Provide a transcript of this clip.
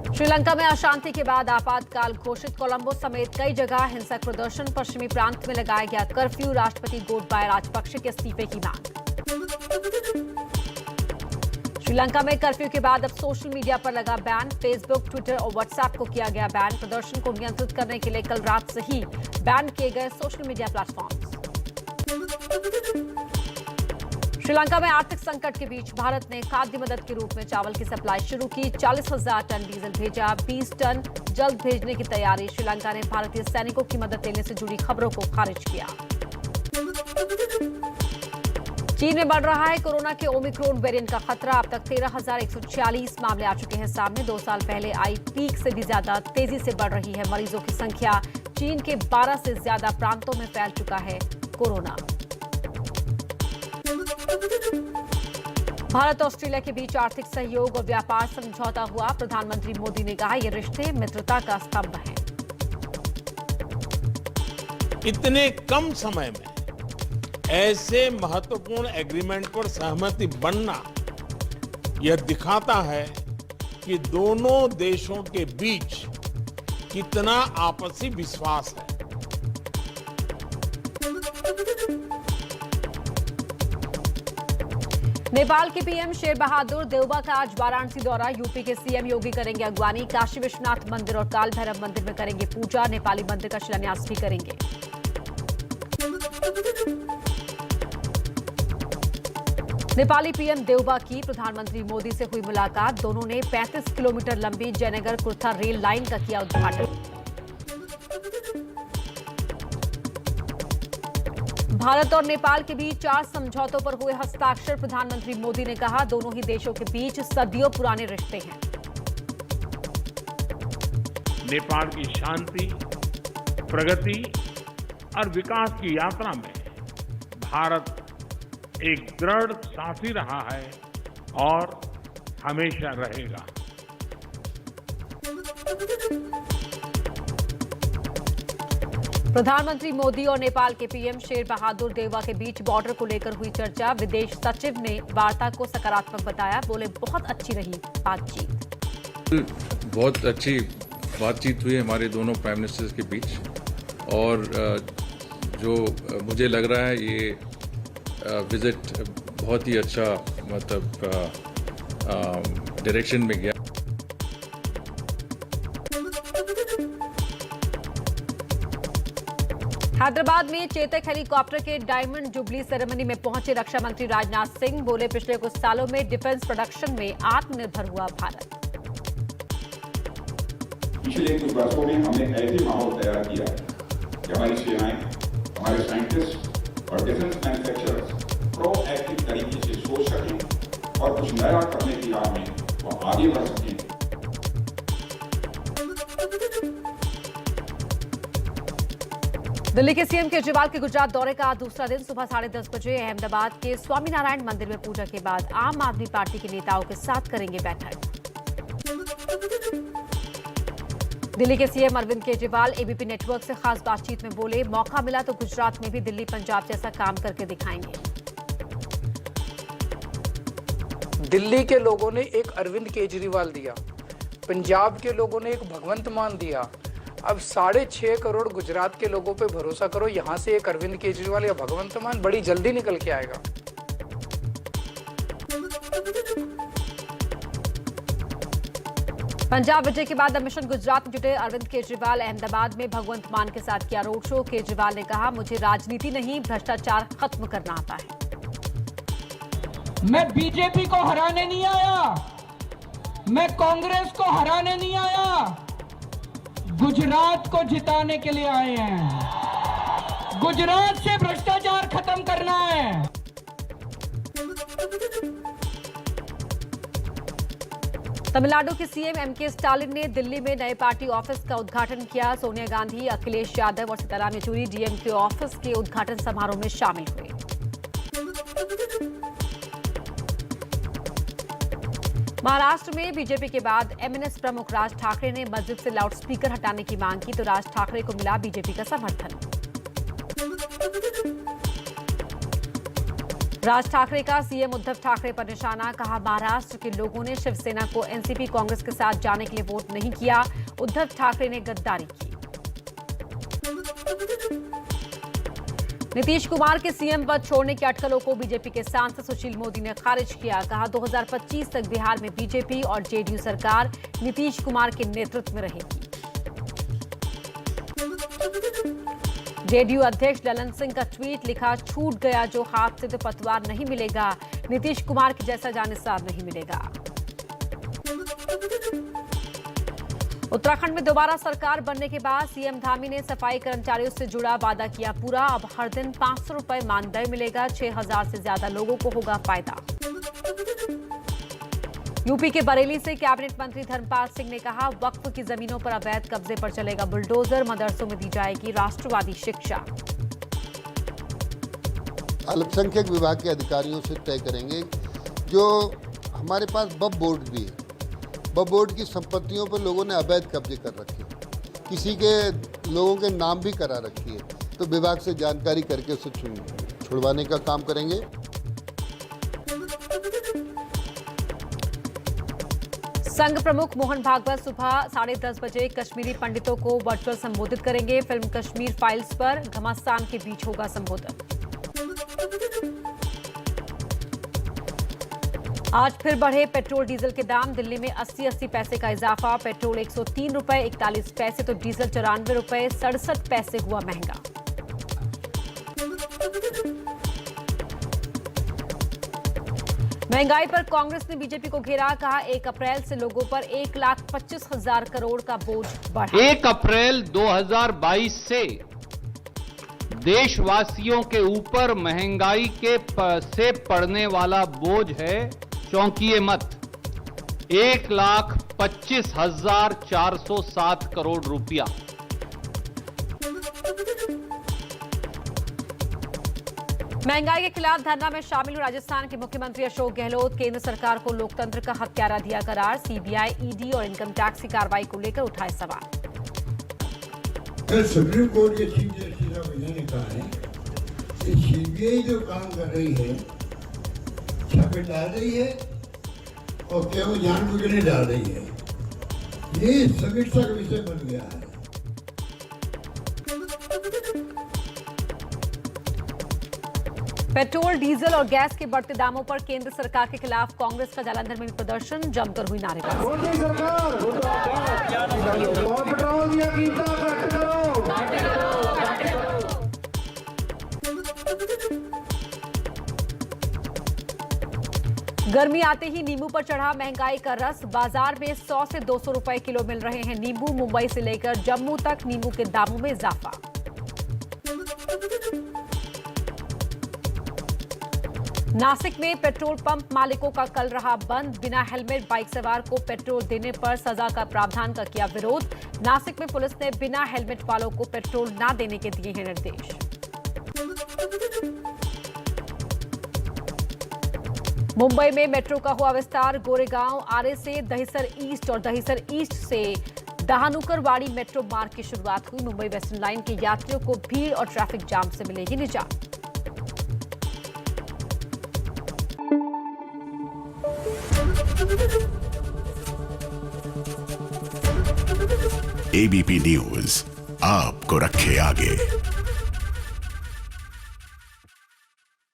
श्रीलंका में अशांति के बाद आपातकाल घोषित। कोलंबो समेत कई जगह हिंसक प्रदर्शन। पश्चिमी प्रांत में लगाया गया कर्फ्यू। राष्ट्रपति गोटबाया राजपक्षे के इस्तीफे की मांग। श्रीलंका में कर्फ्यू के बाद अब सोशल मीडिया पर लगा बैन। फेसबुक, ट्विटर और व्हाट्सएप को किया गया बैन। प्रदर्शन को नियंत्रित करने के लिए कल रात से ही बैन किए गए सोशल मीडिया प्लेटफॉर्म। श्रीलंका में आर्थिक संकट के बीच भारत ने खाद्य मदद के रूप में चावल की सप्लाई शुरू की। 40,000 टन डीजल भेजा। 20 टन जल्द भेजने की तैयारी। श्रीलंका ने भारतीय सैनिकों की मदद लेने से जुड़ी खबरों को खारिज किया। चीन में बढ़ रहा है कोरोना के ओमिक्रॉन वेरिएंट का खतरा। अब तक 13,146 मामले आ चुके हैं सामने। 2 साल पहले आई पीक से भी ज्यादा तेजी से बढ़ रही है मरीजों की संख्या। चीन के 12 से ज्यादा प्रांतों में फैल चुका है कोरोना। भारत और ऑस्ट्रेलिया के बीच आर्थिक सहयोग और व्यापार समझौता हुआ। प्रधानमंत्री मोदी ने कहा ये रिश्ते मित्रता का स्तंभ हैं। इतने कम समय में ऐसे महत्वपूर्ण एग्रीमेंट पर सहमति बनना यह दिखाता है कि दोनों देशों के बीच कितना आपसी विश्वास है। नेपाल के पीएम शेर बहादुर देउबा का आज वाराणसी दौरा। यूपी के सीएम योगी करेंगे अगवानी। काशी विश्वनाथ मंदिर और काल भैरव मंदिर में करेंगे पूजा। नेपाली मंदिर का शिलान्यास भी करेंगे। नेपाली पीएम देउबा की प्रधानमंत्री मोदी से हुई मुलाकात। दोनों ने 35 किलोमीटर लंबी जयनगर कुर्था रेल लाइन का किया उद्घाटन। भारत और नेपाल के बीच 4 समझौतों पर हुए हस्ताक्षर। प्रधानमंत्री मोदी ने कहा दोनों ही देशों के बीच सदियों पुराने रिश्ते हैं। नेपाल की शांति, प्रगति और विकास की यात्रा में भारत एक दृढ़ साथी रहा है और हमेशा रहेगा। प्रधानमंत्री मोदी और नेपाल के पीएम शेर बहादुर देउबा के बीच बॉर्डर को लेकर हुई चर्चा। विदेश सचिव ने वार्ता को सकारात्मक बताया। बोले बहुत अच्छी रही बातचीत। बहुत अच्छी बातचीत हुई हमारे दोनों प्राइम मिनिस्टर्स के बीच और जो मुझे लग रहा है ये विजिट बहुत ही अच्छा डायरेक्शन में गया। हैदराबाद में चेतक हेलीकॉप्टर के डायमंड जुबली सेरेमनी में पहुंचे रक्षा मंत्री राजनाथ सिंह। बोले पिछले कुछ सालों में डिफेंस प्रोडक्शन में आत्मनिर्भर हुआ भारत। पिछले कुछ वर्षों में हमने ऐसे माहौल तैयार किया कि हमारी सेनाएं, हमारे साइंटिस्ट और डिफेंस मैन्युफैक्चरर्स प्रोएक्टिव तरीके से सोच सकें और कुछ नया करने की राह में वो आगे बढ़ सकें। दिल्ली के सीएम केजरीवाल के गुजरात दौरे का दूसरा दिन। सुबह 10:30 बजे अहमदाबाद के स्वामीनारायण मंदिर में पूजा के बाद आम आदमी पार्टी के नेताओं के साथ करेंगे बैठक। दिल्ली के सीएम अरविंद केजरीवाल एबीपी नेटवर्क से खास बातचीत में बोले मौका मिला तो गुजरात में भी दिल्ली पंजाब जैसा काम करके दिखाएंगे। दिल्ली के लोगों ने एक अरविंद केजरीवाल दिया, पंजाब के लोगों ने एक भगवंत मान दिया। अब 6.5 करोड़ गुजरात के लोगों पे भरोसा करो, यहाँ से एक अरविंद केजरीवाल या भगवंत मान बड़ी जल्दी निकल के आएगा। पंजाब विजय के बाद अब मिशन गुजरात में जुटे अरविंद केजरीवाल अहमदाबाद में भगवंत मान के साथ किया रोड शो। केजरीवाल ने कहा मुझे राजनीति नहीं भ्रष्टाचार खत्म करना आता है। मैं बीजेपी को हराने नहीं आया, मैं कांग्रेस को हराने नहीं आया, गुजरात को जिताने के लिए आए हैं। गुजरात से भ्रष्टाचार खत्म करना है। तमिलनाडु के सीएम एमके स्टालिन ने दिल्ली में नए पार्टी ऑफिस का उद्घाटन किया। सोनिया गांधी, अखिलेश यादव और सीताराम येचुरी डीएमके ऑफिस के उद्घाटन समारोह में शामिल हुए। महाराष्ट्र में बीजेपी के बाद एमएनएस प्रमुख राज ठाकरे ने मस्जिद से लाउडस्पीकर हटाने की मांग की तो राज ठाकरे को मिला बीजेपी का समर्थन। राज ठाकरे का सीएम उद्धव ठाकरे पर निशाना, कहा महाराष्ट्र के लोगों ने शिवसेना को एनसीपी कांग्रेस के साथ जाने के लिए वोट नहीं किया, उद्धव ठाकरे ने गद्दारी की। नीतीश कुमार के सीएम पद छोड़ने की अटकलों को बीजेपी के सांसद सुशील मोदी ने खारिज किया, कहा 2025 तक बिहार में बीजेपी और जेडीयू सरकार नीतीश कुमार के नेतृत्व में रहेगी। जेडीयू अध्यक्ष ललन सिंह का ट्वीट, लिखा छूट गया जो हाथ से तो पतवार नहीं मिलेगा, नीतीश कुमार के जैसा जानिसार नहीं मिलेगा। उत्तराखंड में दोबारा सरकार बनने के बाद सीएम धामी ने सफाई कर्मचारियों से जुड़ा वादा किया पूरा, अब हर दिन 500 रुपए मानदेय मिलेगा, 6000 से ज्यादा लोगों को होगा फायदा। यूपी के बरेली से कैबिनेट मंत्री धर्मपाल सिंह ने कहा वक्फ की जमीनों पर अवैध कब्जे पर चलेगा बुलडोजर, मदरसों में दी जाएगी राष्ट्रवादी शिक्षा। अल्पसंख्यक विभाग के अधिकारियों से तय करेंगे। जो हमारे पास वक्फ बोर्ड भी है, वक्फ बोर्ड की संपत्तियों पर लोगों ने अवैध कब्जे कर रखे, किसी के लोगों के नाम भी करा रखी है, तो विभाग से जानकारी करके उसे छुड़वाने का काम करेंगे। संघ प्रमुख मोहन भागवत सुबह 10:30 बजे कश्मीरी पंडितों को वर्चुअल संबोधित करेंगे। फिल्म कश्मीर फाइल्स पर घमासान के बीच होगा संबोधन। आज फिर बढ़े पेट्रोल डीजल के दाम, दिल्ली में 80 पैसे का इजाफा, पेट्रोल 103 रुपए 41 पैसे तो डीजल 94 रुपए 67 पैसे हुआ महंगा। महंगाई पर कांग्रेस ने बीजेपी को घेरा, कहा 1 अप्रैल से लोगों पर 1,25,000 करोड़ का बोझ बढ़ा। 1 अप्रैल 2022 से देशवासियों के ऊपर महंगाई से पड़ने वाला बोझ है, चौंकिए मत, 1,25,407 करोड़ रुपया। महंगाई के खिलाफ धरना में शामिल राजस्थान के मुख्यमंत्री अशोक गहलोत, केंद्र सरकार को लोकतंत्र का हत्यारा दिया करार, सीबीआई, ईडी और इनकम टैक्स की कार्रवाई को लेकर उठाए सवाल। सुप्रीम कोर्ट के चीफ जस्टिस ऑफ इंडिया ने कहा है कि सीबीआई जो काम कर रही है, छापे डाल रही है और क्या वो जानबूझ के डाल रही है, ये समीक्षा का विषय बन गया है। पेट्रोल, डीजल और गैस के बढ़ते दामों पर केंद्र सरकार के खिलाफ कांग्रेस का जालंधर में भी प्रदर्शन, जमकर हुई नारेबाजी। गर्मी आते ही नींबू पर चढ़ा महंगाई का रस, बाजार में 100 से 200 रुपए किलो मिल रहे हैं नींबू, मुंबई से लेकर जम्मू तक नींबू के दामों में इजाफा। नासिक में पेट्रोल पंप मालिकों का कल रहा बंद, बिना हेलमेट बाइक सवार को पेट्रोल देने पर सजा का प्रावधान का किया विरोध। नासिक में पुलिस ने बिना हेलमेट वालों को पेट्रोल न देने के दिए हैं निर्देश। मुंबई में मेट्रो का हुआ विस्तार, गोरेगांव, आरे से दहिसर ईस्ट और दहिसर ईस्ट से दहानुकरवाड़ी मेट्रो मार्ग की शुरुआत हुई। मुंबई वेस्टर्न लाइन के यात्रियों को भीड़ और ट्रैफिक जाम से मिलेगी निजात। एबीपी न्यूज आपको रखे आगे।